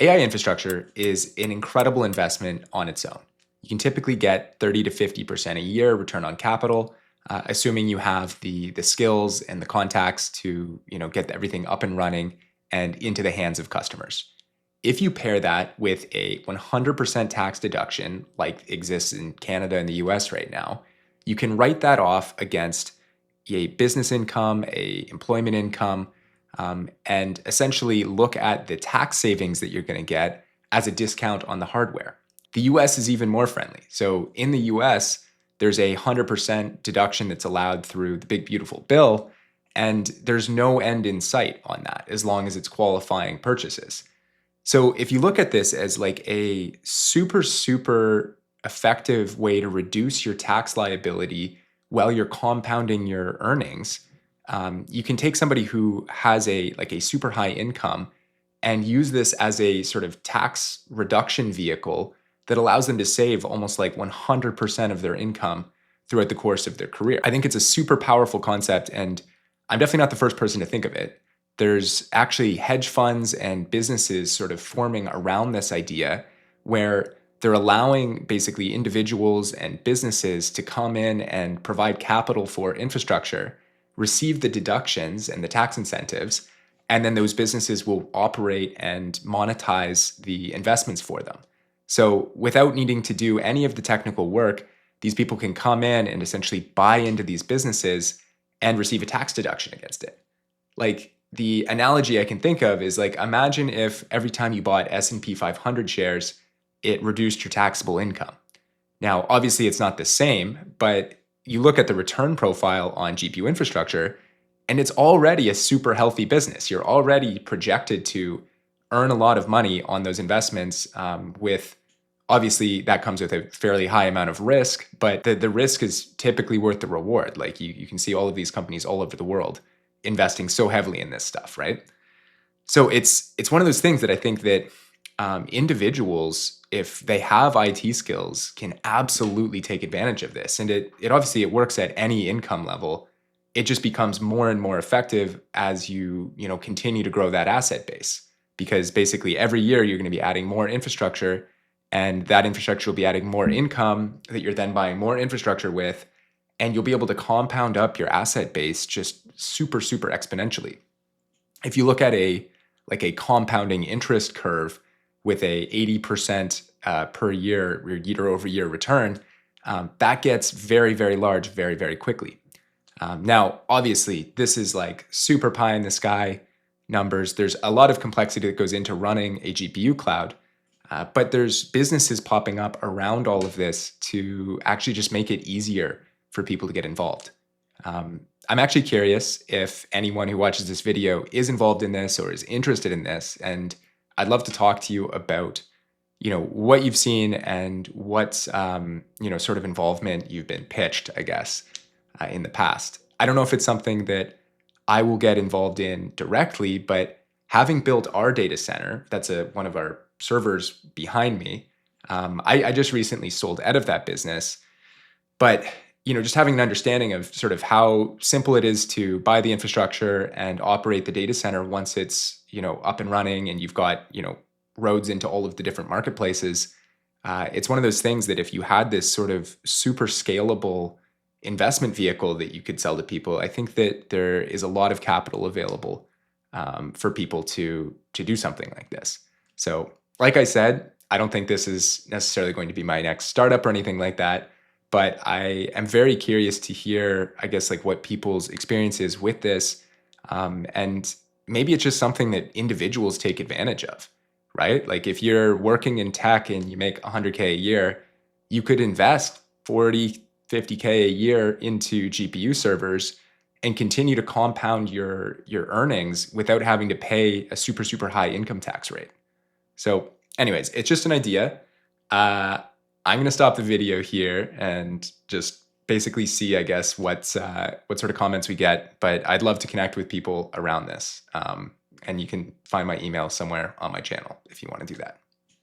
AI infrastructure is an incredible investment on its own. You can typically get 30 to 50% a year return on capital, assuming you have the skills and the contacts to get everything up and running and into the hands of customers. If you pair that with a 100% tax deduction like exists in Canada and the US right now, you can write that off against a business income, a employment income, and essentially look at the tax savings that you're going to get as a discount on the hardware. The US is even more friendly. So in the US, there's a 100% deduction that's allowed through the Big Beautiful Bill, and there's no end in sight on that as long as it's qualifying purchases. So if you look at this as like a super, super effective way to reduce your tax liability while you're compounding your earnings, you can take somebody who has a super high income and use this as a sort of tax reduction vehicle that allows them to save almost like 100% of their income throughout the course of their career. I think it's a super powerful concept, and I'm definitely not the first person to think of it. There's actually hedge funds and businesses sort of forming around this idea where they're allowing basically individuals and businesses to come in and provide capital for infrastructure, receive the deductions and the tax incentives, and then those businesses will operate and monetize the investments for them. So without needing to do any of the technical work, these people can come in and essentially buy into these businesses and receive a tax deduction against it. Like, the analogy I can think of is like, imagine if every time you bought S&P 500 shares, it reduced your taxable income. Now, obviously it's not the same, but you look at the return profile on GPU infrastructure, and it's already a super healthy business. You're already projected to earn a lot of money on those investments with, obviously that comes with a fairly high amount of risk, but the risk is typically worth the reward. Like you can see all of these companies all over the world investing so heavily in this stuff, right? So it's one of those things that I think that individuals, if they have IT skills, can absolutely take advantage of this. And it obviously it works at any income level. It just becomes more and more effective as you continue to grow that asset base, because basically every year you're going to be adding more infrastructure, and that infrastructure will be adding more income that you're then buying more infrastructure with, and you'll be able to compound up your asset base just super, super exponentially. If you look at a compounding interest curve with a 80% per year over year return, that gets very, very large very, very quickly. Now, obviously, this is like super pie in the sky numbers. There's a lot of complexity that goes into running a GPU cloud, but there's businesses popping up around all of this to actually just make it easier for people to get involved. I'm actually curious if anyone who watches this video is involved in this or is interested in this, and I'd love to talk to you about what you've seen and what sort of involvement you've been pitched, I guess, in the past. I don't know if it's something that I will get involved in directly, but having built our data center, that's one of our servers behind me, I just recently sold out of that business. But just having an understanding of sort of how simple it is to buy the infrastructure and operate the data center once it's up and running, and you've got roads into all of the different marketplaces. It's one of those things that if you had this sort of super scalable investment vehicle that you could sell to people, I think that there is a lot of capital available for people to do something like this. So, like I said, I don't think this is necessarily going to be my next startup or anything like that, but I am very curious to hear, I guess, like what people's experience is with this, and maybe it's just something that individuals take advantage of, right? Like if you're working in tech and you make 100K a year, you could invest 40, 50K a year into GPU servers and continue to compound your earnings without having to pay a super, super high income tax rate. So anyways, it's just an idea. I'm going to stop the video here and just basically see, I guess, what sort of comments we get. But I'd love to connect with people around this. And you can find my email somewhere on my channel if you want to do that.